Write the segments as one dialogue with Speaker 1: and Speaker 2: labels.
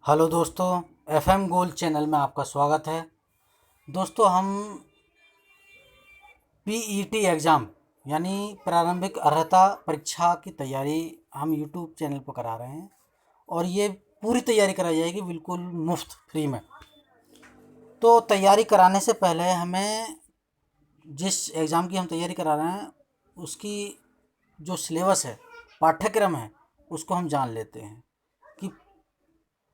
Speaker 1: Hello दोस्तों, FM gold channel में आपका स्वागत है। दोस्तों, हम पीईटी एग्ज़ाम यानी प्रारंभिक अर्हता परीक्षा की तैयारी हम यूट्यूब चैनल पर करा रहे हैं और ये पूरी तैयारी कराई जाएगी बिल्कुल मुफ्त फ्री में। तो तैयारी कराने से पहले हमें जिस एग्ज़ाम की हम तैयारी करा रहे हैं उसकी जो सिलेबस है, पाठ्यक्रम है, उसको हम जान लेते हैं कि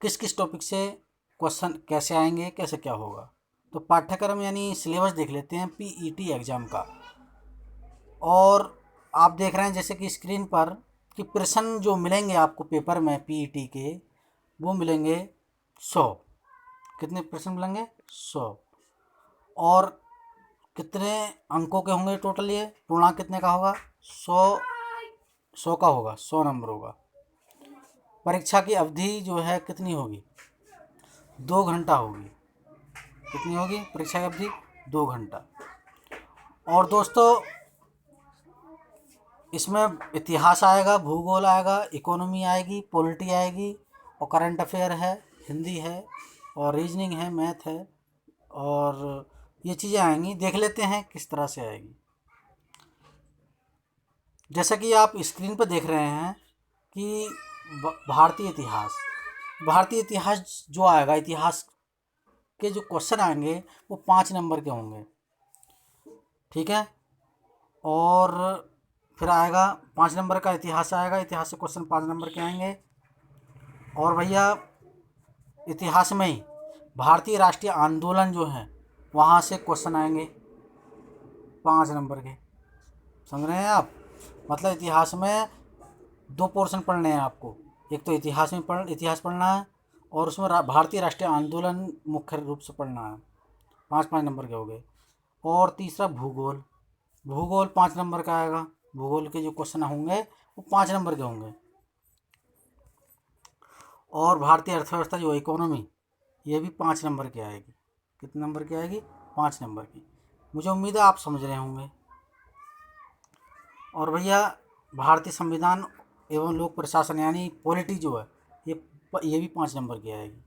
Speaker 1: किस किस टॉपिक से क्वेश्चन कैसे आएंगे, कैसे क्या होगा। तो पाठ्यक्रम यानी सिलेबस देख लेते हैं पीईटी एग्ज़ाम का। और आप देख रहे हैं जैसे कि स्क्रीन पर कि प्रश्न जो मिलेंगे आपको पेपर में पीईटी के, वो मिलेंगे 100। कितने प्रश्न मिलेंगे? 100। और कितने अंकों के होंगे टोटल? ये पूर्णांक कितने का होगा? 100। 100 का होगा, 100 नंबर होगा। परीक्षा की अवधि जो है कितनी होगी? 2 घंटा होगी। कितनी होगी परीक्षा की अवधि? 2 घंटा। और दोस्तों, इसमें इतिहास आएगा, भूगोल आएगा, इकोनॉमी आएगी, पॉलिटी आएगी, और करंट अफेयर है, हिंदी है, और रीजनिंग है, मैथ है, और ये चीज़ें आएंगी। देख लेते हैं किस तरह से आएगी। जैसा कि आप स्क्रीन पर देख रहे हैं कि भारतीय इतिहास जो आएगा, इतिहास के जो क्वेश्चन आएंगे वो 5 नंबर के होंगे। ठीक है। और फिर आएगा 5 नंबर का इतिहास आएगा, इतिहास से क्वेश्चन 5 नंबर के आएंगे। और भैया, इतिहास में ही भारतीय राष्ट्रीय आंदोलन जो है वहाँ से क्वेश्चन आएंगे 5 नंबर के। समझ रहे हैं आप? मतलब इतिहास में 2 पोर्शन पढ़ने हैं आपको। एक तो इतिहास पढ़ना है, और उसमें भारतीय राष्ट्रीय आंदोलन मुख्य रूप से पढ़ना है। 5 5 नंबर के हो गए। और तीसरा भूगोल। भूगोल 5 नंबर का आएगा। भूगोल के जो क्वेश्चन होंगे वो 5 नंबर के होंगे। और भारतीय अर्थव्यवस्था जो इकोनॉमी, ये भी 5 नंबर की आएगी। कितने नंबर की आएगी? 5 नंबर की। मुझे उम्मीद है आप समझ रहे होंगे। और भैया, भारतीय संविधान एवं लोक प्रशासन यानी पॉलिटी जो है ये भी 5 नंबर की आएगी।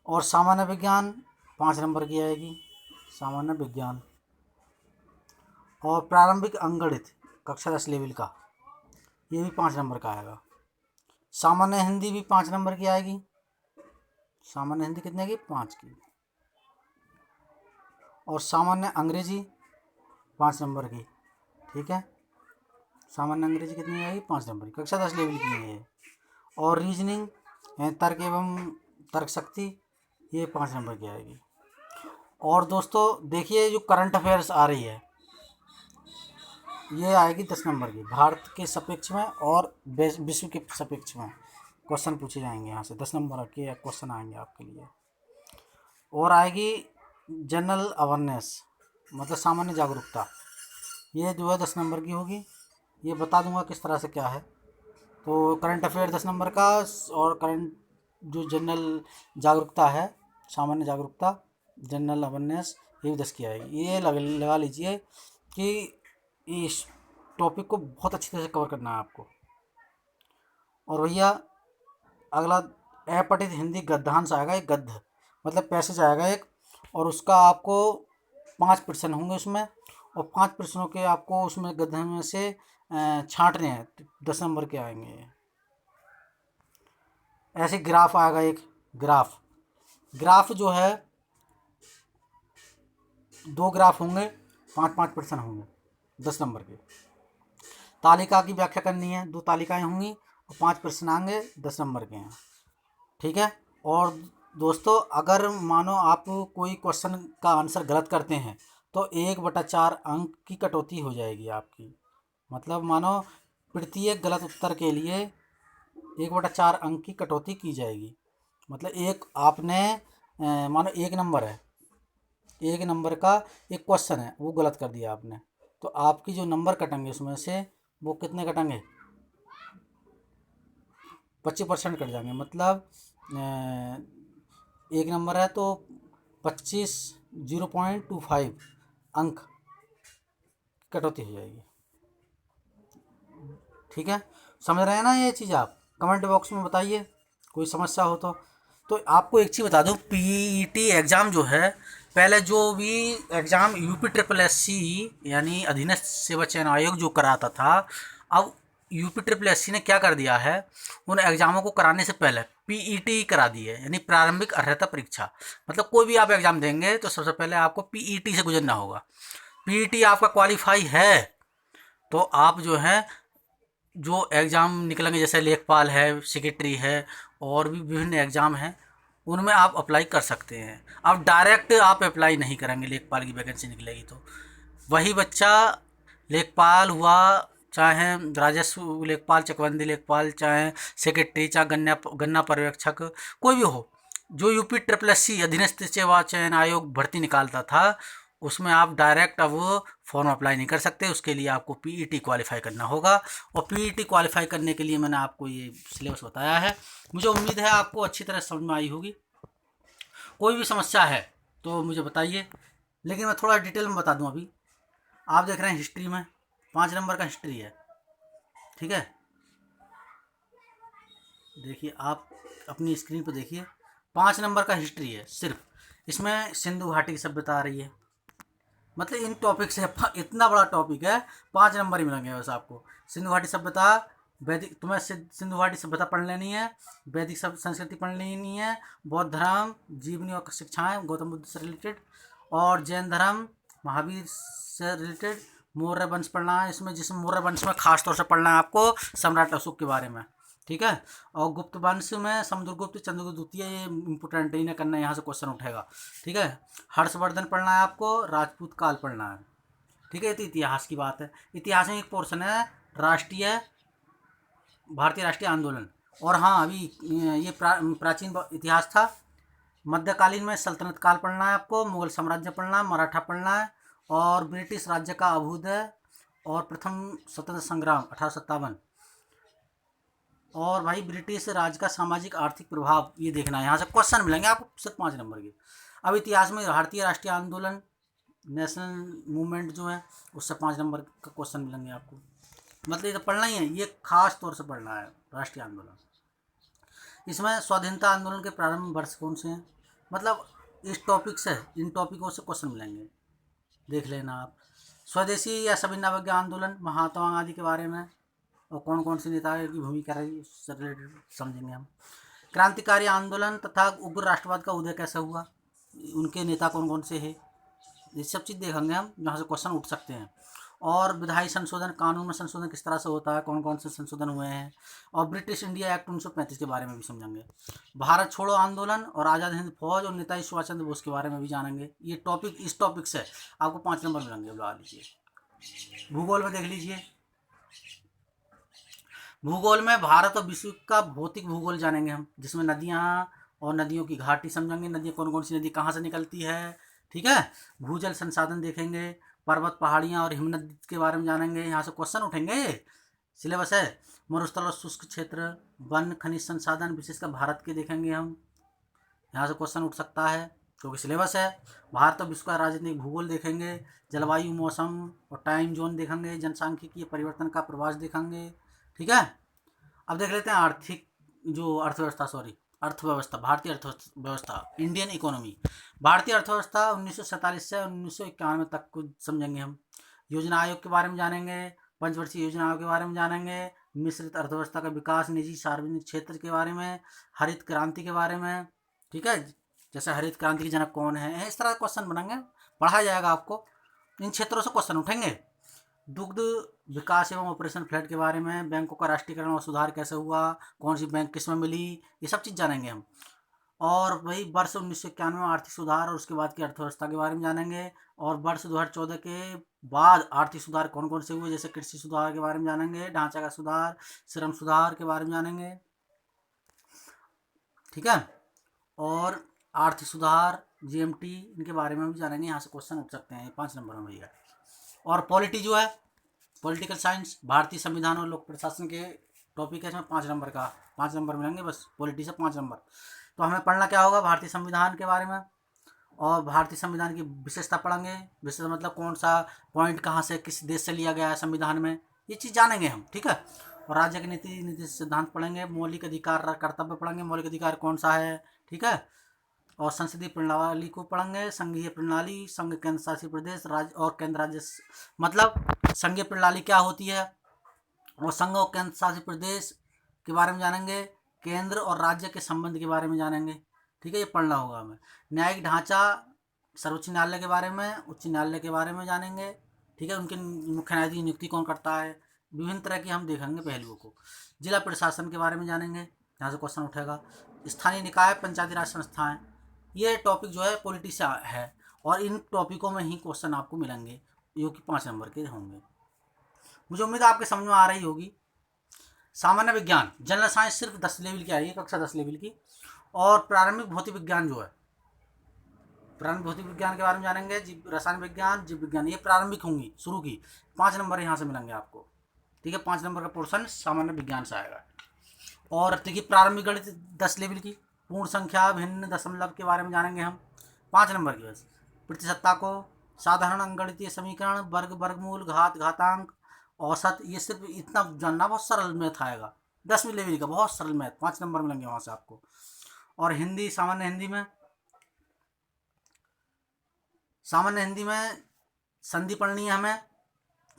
Speaker 1: और सामान्य विज्ञान 5 नंबर की आएगी, सामान्य विज्ञान। और प्रारंभिक अंकगणित कक्षा 10 लेवल का, ये भी 5 नंबर का आएगा। सामान्य हिंदी भी 5 नंबर की आएगी। सामान्य हिंदी कितने की? 5 की। और सामान्य अंग्रेजी 5 नंबर की। ठीक है। सामान्य अंग्रेजी कितनी आएगी? 5 नंबर की, कक्षा 10 लेवल की है ये। और रीजनिंग तर्क एवं तर्क शक्ति, ये 5 नंबर की आएगी। और दोस्तों देखिए, जो करंट अफेयर्स आ रही है ये आएगी 10 नंबर की। भारत के सापेक्ष में और विश्व के सापेक्ष में क्वेश्चन पूछे जाएंगे यहाँ से। 10 नंबर के क्वेश्चन आएंगे आपके लिए। और आएगी जनरल अवेयरनेस, मतलब सामान्य जागरूकता। ये जो है 10 नंबर की होगी। ये बता दूंगा किस तरह से क्या है। तो करंट अफेयर 10 नंबर का, और करंट जो जनरल जागरूकता है, सामान्य जागरूकता, जनरल अवेयरनेस, ये भी 10 की आएगी। ये लगा लीजिए कि इस टॉपिक को बहुत अच्छी तरह से कवर करना है आपको। और भैया, अगला अपठित हिंदी गद्यांश आएगा। एक गद्य मतलब पैसेज आएगा एक, और उसका आपको 5 प्रश्न होंगे उसमें। और 5 प्रश्नों के आपको उसमें गद्य में से छांटने हैं। 10 नंबर के आएंगे। ऐसे ग्राफ आएगा एक। ग्राफ ग्राफ जो है 2 ग्राफ होंगे, 5 5 प्रश्न होंगे 10 नंबर के। तालिका की व्याख्या करनी है, 2 तालिकाएं होंगी और 5 प्रश्न आएंगे, 10 नंबर के हैं। ठीक है। और दोस्तों, अगर मानो आप कोई क्वेश्चन का आंसर गलत करते हैं तो 1/4 अंक की कटौती हो जाएगी आपकी। मतलब मानो प्रत्येक गलत उत्तर के लिए 1/4 अंक की कटौती की जाएगी। मतलब एक आपने मानो 1 नंबर है, 1 नंबर का एक क्वेश्चन है, वो गलत कर दिया आपने, तो आपकी जो नंबर कटेंगे उसमें से वो कितने कटेंगे? 25% कट जाएंगे। मतलब 1 नंबर है तो 25, 0.25 अंक कटौती हो जाएगी। ठीक है। समझ रहे हैं ना ये चीज़? आप कमेंट बॉक्स में बताइए। कोई समस्या हो तो आपको एक चीज़ बता दूं, पीईटी एग्ज़ाम जो है, पहले जो भी exam UP triple S C यानी अधीनस्थ सेवा चयन आयोग जो कराता था, अब यूपी ट्रिपल एस सी ने क्या कर दिया है, उन एग्ज़ामों को कराने से पहले पीईटी करा दी है, यानी प्रारंभिक अर्हता परीक्षा। मतलब कोई भी आप एग्ज़ाम देंगे तो सबसे पहले आपको पीईटी से गुजरना होगा। पीईटी आपका क्वालिफाई है तो आप जो है, जो एग्ज़ाम निकलेंगे जैसे लेखपाल है, सेक्रेटरी है, और भी विभिन्न एग्ज़ाम हैं, उनमें आप अप्लाई कर सकते हैं। अब डायरेक्ट आप अप्लाई नहीं करेंगे, लेखपाल की वैकेंसी निकलेगी तो वही बच्चा लेखपाल हुआ, चाहे राजस्व लेखपाल, चकबंदी लेखपाल, चाहे सेक्रेटरी, चाहे गन्ना गन्ना पर्यवेक्षक, कोई भी हो, जो यूपी ट्रिपल एस सी अधीनस्थ सेवा चयन आयोग भर्ती निकालता था, उसमें आप डायरेक्ट अब फॉर्म अप्लाई नहीं कर सकते। उसके लिए आपको पीईटी क्वालिफाई करना होगा, और पीईटी क्वालिफाई करने के लिए मैंने आपको ये सिलेबस बताया है। मुझे उम्मीद है आपको अच्छी तरह समझ में आई होगी। कोई भी समस्या है तो मुझे बताइए, लेकिन मैं थोड़ा डिटेल में बता दूं। अभी आप देख रहे हैं हिस्ट्री में 5 नंबर का हिस्ट्री है, ठीक है। देखिए आप अपनी स्क्रीन पर देखिए, 5 नंबर का हिस्ट्री है सिर्फ। इसमें सिंधु घाटी की सभ्यता आ रही है, मतलब इन टॉपिक से इतना बड़ा टॉपिक है, 5 नंबर ही मिलेंगे बस आपको। सिंधु घाटी सभ्यता, वैदिक, तुम्हें सिंधु घाटी सभ्यता पढ़ लेनी है, वैदिक संस्कृति पढ़ लेनी है, बौद्ध धर्म, जीवनी और शिक्षाएं गौतम बुद्ध से रिलेटेड, और जैन धर्म महावीर से रिलेटेड, मौर्य वंश पढ़ना है इसमें, जिसमें मौर्य वंश में खास तौर से पढ़ना है आपको सम्राट अशोक के बारे में, ठीक है। और गुप्त वंश में समुद्रगुप्त, चंद्रगुप्त द्वितीय, ये इंपोर्टेंट ही ना करना है, यहाँ से क्वेश्चन उठेगा, ठीक है। हर्षवर्धन पढ़ना है आपको, राजपूत काल पढ़ना है, ठीक है। तो इतिहास की बात है, इतिहास में एक पोर्शन है राष्ट्रीय, भारतीय राष्ट्रीय आंदोलन, और हाँ अभी ये प्राचीन इतिहास था। मध्यकालीन में सल्तनत काल पढ़ना है आपको, मुगल साम्राज्य पढ़ना है, मराठा पढ़ना है, और ब्रिटिश राज्य का अभ्युदय और प्रथम स्वतंत्रता संग्राम 1857, और भाई ब्रिटिश राज का सामाजिक आर्थिक प्रभाव ये देखना है। यहाँ से क्वेश्चन मिलेंगे आपको सिर्फ 5 नंबर के। अब इतिहास में भारतीय राष्ट्रीय आंदोलन, नेशनल मूवमेंट जो है, उससे 5 नंबर का क्वेश्चन मिलेंगे आपको। मतलब ये तो पढ़ना ही है, ये खास तौर से पढ़ना है राष्ट्रीय आंदोलन। इसमें स्वाधीनता आंदोलन के प्रारंभ वर्ष कौन से हैं, मतलब इस टॉपिक से, इन टॉपिकों से क्वेश्चन मिलेंगे, देख लेना आप। स्वदेशी या सविनय अवज्ञा आंदोलन, महात्मा गांधी के बारे में, और कौन कौन से नेता की भूमिका रही, उससे रिलेटेड समझेंगे हम। क्रांतिकारी आंदोलन तथा उग्र राष्ट्रवाद का उदय कैसे हुआ, उनके नेता कौन कौन से हैं, ये सब चीज़ देखेंगे हम, जहाँ से क्वेश्चन उठ सकते हैं। और विधायी संशोधन, कानून में संशोधन किस तरह से होता है, कौन कौन से संशोधन हुए हैं, और ब्रिटिश इंडिया एक्ट 1935 के बारे में भी समझेंगे। भारत छोड़ो आंदोलन और आज़ाद हिंद फौज और नेताजी सुभाष चंद्र बोस के बारे में भी जानेंगे। ये टॉपिक, इस टॉपिक से आपको 5 नंबर मिलेंगे, बुला लीजिए। भूगोल में देख लीजिए, भूगोल में भारत और विश्व का भौतिक भूगोल जानेंगे हम, जिसमें नदियाँ और नदियों की घाटी समझेंगे, नदियाँ कौन कौन सी नदी कहाँ से निकलती है, ठीक है। भूजल संसाधन देखेंगे, पर्वत पहाड़ियाँ और हिमनद के बारे में जानेंगे, यहाँ से क्वेश्चन उठेंगे, सिलेबस है। मरुस्थल और शुष्क क्षेत्र, वन, खनिज संसाधन विशेषकर भारत के देखेंगे हम, यहाँ से क्वेश्चन उठ सकता है क्योंकि सिलेबस है। भारत और विश्व का राजनीतिक भूगोल देखेंगे, जलवायु, मौसम और टाइम जोन देखेंगे, जनसांख्यिकीय परिवर्तन का प्रवास देखेंगे, ठीक है। अब देख लेते हैं आर्थिक, जो अर्थव्यवस्था, सॉरी अर्थव्यवस्था, भारतीय अर्थव्यवस्था, इंडियन इकोनॉमी। भारतीय अर्थव्यवस्था 1947 से 1991 तक को समझेंगे हम। योजना आयोग के बारे में जानेंगे, पंचवर्षीय योजना आयोग के बारे में जानेंगे, मिश्रित अर्थव्यवस्था का विकास, निजी सार्वजनिक क्षेत्र के बारे में, हरित क्रांति के बारे में, ठीक है। जैसे हरित क्रांति के जनक कौन है, इस तरह क्वेश्चन बनेंगे, पढ़ाया जाएगा आपको, इन क्षेत्रों से क्वेश्चन उठेंगे। दुग्ध विकास एवं ऑपरेशन फ्लड के बारे में, बैंकों का राष्ट्रीयकरण और सुधार कैसे हुआ, कौन सी बैंक किस में मिली, ये सब चीज़ जानेंगे हम। और वही वर्ष 1991 में आर्थिक सुधार और उसके बाद की अर्थव्यवस्था के बारे में जानेंगे। और वर्ष 2014 के बाद आर्थिक सुधार कौन कौन से हुए, जैसे कृषि सुधार के बारे में जानेंगे, ढांचागत सुधार, श्रम सुधार के बारे में जानेंगे, ठीक है। और आर्थिक सुधार, जीएमटी, इनके बारे में भी जानेंगे, यहाँ से क्वेश्चन उठ सकते हैं 5 नंबर में भैया। और पॉलिटी जो है, पॉलिटिकल साइंस, भारतीय संविधान और लोक प्रशासन के टॉपिक है, इसमें 5 नंबर का, 5 नंबर मिलेंगे बस, पॉलिटी से 5 नंबर। तो हमें पढ़ना क्या होगा, भारतीय संविधान के बारे में, और भारतीय संविधान की विशेषता पढ़ेंगे। विशेषता मतलब कौन सा पॉइंट कहाँ से, किस देश से लिया गया है संविधान में, ये चीज़ जानेंगे हम, ठीक है। और राज्य के नीति नीति सिद्धांत पढ़ेंगे। मौलिक अधिकार कर्तव्य पढ़ेंगे, मौलिक अधिकार कौन सा है, ठीक है। और संसदीय प्रणाली को पढ़ेंगे, संघीय प्रणाली, संघ केंद्र शासित प्रदेश, राज्य और केंद्र राज्य, मतलब संघीय प्रणाली क्या होती है और संघ और केंद्र शासित प्रदेश के बारे में जानेंगे, केंद्र और राज्य के संबंध के बारे में जानेंगे, ठीक है, ये पढ़ना होगा हमें। न्यायिक ढांचा, सर्वोच्च न्यायालय के बारे में, उच्च न्यायालय के बारे में जानेंगे, ठीक है, उनके मुख्य न्यायाधीश की नियुक्ति कौन करता है, विभिन्न तरह की हम देखेंगे पहलुओं को। जिला प्रशासन के बारे में जानेंगे, यहाँ से क्वेश्चन उठेगा। स्थानीय निकाय, पंचायती राज संस्थाएं, ये टॉपिक जो है पॉलिटिक्स है और इन टॉपिकों में ही क्वेश्चन आपको मिलेंगे जो कि 5 नंबर के होंगे। मुझे उम्मीद है आपके समझ में आ रही होगी। सामान्य विज्ञान, जनरल साइंस सिर्फ 10 लेवल की आ रही है, कक्षा 10 लेवल की। और प्रारंभिक भौतिक विज्ञान जो है, प्रारंभिक भौतिक विज्ञान के बारे में जानेंगे। जीव रसायन विज्ञान, जीव विज्ञान, ये प्रारंभिक होंगी, शुरू की। 5 नंबर यहाँ से मिलेंगे आपको, ठीक है। 5 नंबर का पोर्शन सामान्य विज्ञान से आएगा। और देखिए प्रारंभिक गणित 10 लेवल की, पूर्ण संख्या, भिन्न, दशमलव के बारे में जानेंगे हम, 5 नंबर की बस। प्रतिशतता को, साधारण अंकगणितीय समीकरण, वर्ग, वर्गमूल, घात, घातांक, औसत, ये सिर्फ इतना जानना, बहुत सरल मैथ आएगा, 10वीं लेवल का बहुत सरल मैथ, 5 नंबर मिलेंगे वहाँ से आपको। और हिंदी, सामान्य हिंदी में, सामान्य हिंदी में संधि पढ़नी है हमें,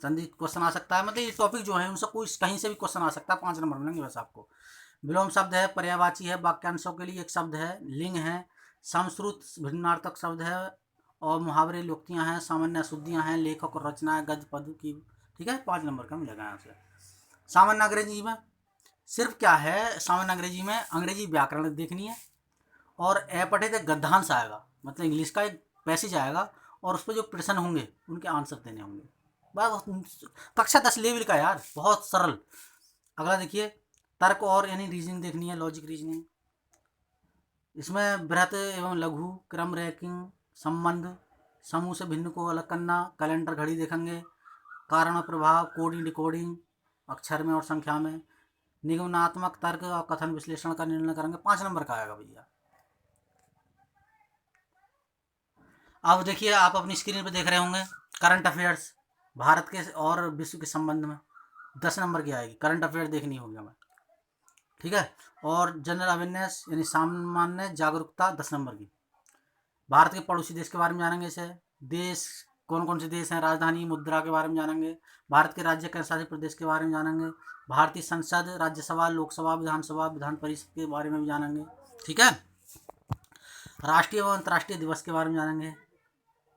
Speaker 1: संधि क्वेश्चन आ सकता है, मतलब ये टॉपिक जो है उनसे कोई कहीं से भी क्वेश्चन आ सकता है, 5 नंबर मिलेंगे बस आपको। विलोम शब्द है, पर्यायवाची है, वाक्यांशों के लिए एक शब्द है, लिंग है, समश्रुत भिन्नार्थक शब्द है, और मुहावरे, लोकोक्तियाँ हैं, सामान्य अशुद्धियाँ हैं, लेखक और रचनाएं, गद्य पद्य की, ठीक है, 5 नंबर का मिलेगा यहाँ से। सामान्य अंग्रेजी में सिर्फ क्या है, सामान्य अंग्रेजी में अंग्रेजी व्याकरण देखनी है और अपठित गद्यांश आएगा, मतलब इंग्लिश का एक पैसेज आएगा और उस पर जो प्रश्न होंगे उनके आंसर देने होंगे, बस। कक्षा 10 लेवल का यार, बहुत सरल। अगला देखिए, तर्क और यानी रीजनिंग देखनी है, लॉजिक रीजनिंग। इसमें बृहत एवं लघु, क्रम, रैंकिंग, संबंध, समूह से भिन्न को अलग करना, कैलेंडर, घड़ी देखेंगे, कारण और प्रभाव, कोडिंग, डिकोडिंग, अक्षर में और संख्या में, निगमनात्मक तर्क और कथन विश्लेषण का निर्णय करेंगे, 5 नंबर का आएगा भैया। अब देखिए आप अपनी स्क्रीन पे देख रहे होंगे करंट अफेयर्स, भारत के और विश्व के संबंध में 10 नंबर की आएगी, करंट अफेयर देखनी होगी हमें, ठीक है। और जनरल अवेयरनेस यानी सामान्य जागरूकता 10 नंबर की। भारत के पड़ोसी देश के बारे में जानेंगे, इसे देश कौन कौन से देश हैं, राजधानी, मुद्रा के बारे में जानेंगे, भारत के राज्य केंद्र शासित प्रदेश के बारे में जानेंगे, भारतीय संसद, राज्यसभा, लोकसभा, विधानसभा, विधान परिषद के बारे में भी जानेंगे, ठीक है। राष्ट्रीय एवं अंतर्राष्ट्रीय दिवस के बारे में जानेंगे,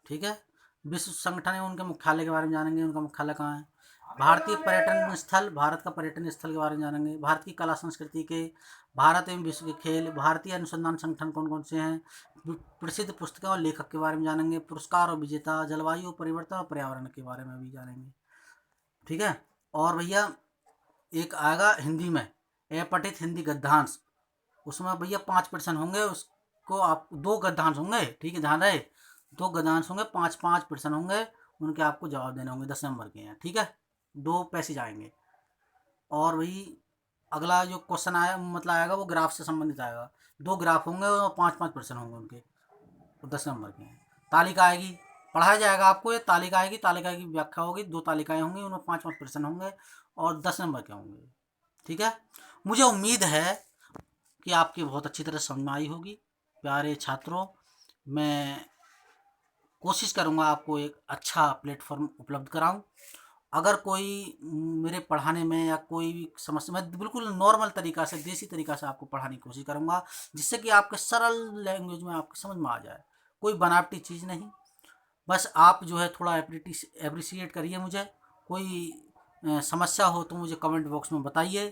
Speaker 1: ठीक है। विश्व संगठन है उनके मुख्यालय के बारे में जानेंगे, उनका मुख्यालय कहाँ है। भारतीय पर्यटन स्थल, भारत का पर्यटन स्थल के बारे में जानेंगे, भारत की कला संस्कृति के, भारत एवं विश्व के खेल, भारतीय अनुसंधान संगठन कौन कौन से हैं, प्रसिद्ध पुस्तकों और लेखक के बारे में जानेंगे, पुरस्कार और विजेता, जलवायु परिवर्तन और पर्यावरण के बारे में भी जानेंगे, ठीक है। और भैया एक आएगा हिंदी में, अपठित हिंदी गद्यांश, उसमें भैया 5% होंगे, उसको आप 2 गद्यांश होंगे, ठीक है, ध्यान रहे, 2 गद्यांश होंगे, 5% होंगे, उनके आपको जवाब देने होंगे, 10 नंबर के हैं, ठीक है, 2 पैसेज आएंगे। और वही अगला जो क्वेश्चन आया मतलब आएगा वो ग्राफ से संबंधित आएगा, 2 ग्राफ होंगे और 5% होंगे उनके, तो 10 नंबर के हैं। तालिका आएगी, पढ़ाया जाएगा आपको, ये तालिका आएगी, तालिका की व्याख्या होगी, 2 तालिकाएँ होंगी, उनमें 5% होंगे और 10 नंबर के होंगे, ठीक है। मुझे उम्मीद है कि आपकी बहुत अच्छी तरह समझ में आई होगी। प्यारे छात्रों, मैं कोशिश करूँगा आपको एक अच्छा प्लेटफॉर्म उपलब्ध कराऊँ। अगर कोई मेरे पढ़ाने में या कोई भी समस्या, मैं बिल्कुल नॉर्मल तरीक़ा से, देसी तरीक़ा से आपको पढ़ाने की कोशिश करूँगा, जिससे कि आपके सरल लैंग्वेज में आपको समझ में आ जाए, कोई बनावटी चीज़ नहीं। बस आप जो है थोड़ा एप्रिशिएट करिए मुझे, कोई समस्या हो तो मुझे कमेंट बॉक्स में बताइए,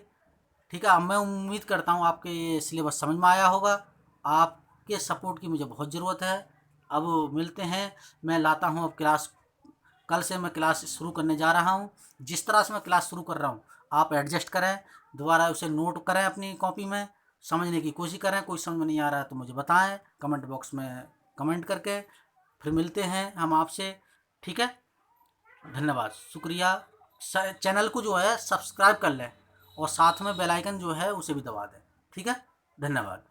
Speaker 1: ठीक है। अब मैं उम्मीद करता हूँ आपके ये सिलेबस समझ में आया होगा, आपके सपोर्ट की मुझे बहुत ज़रूरत है। अब मिलते हैं, मैं लाता हूँ अब क्लास, कल से मैं क्लास शुरू करने जा रहा हूँ। जिस तरह से मैं क्लास शुरू कर रहा हूँ आप एडजस्ट करें, दोबारा उसे नोट करें अपनी कॉपी में, समझने की कोशिश करें। कोई समझ में नहीं आ रहा है तो मुझे बताएं कमेंट बॉक्स में कमेंट करके। फिर मिलते हैं हम आपसे, ठीक है। धन्यवाद, शुक्रिया। चैनल को जो है सब्सक्राइब कर लें और साथ में बेल आइकन जो है उसे भी दबा दें, ठीक है। धन्यवाद।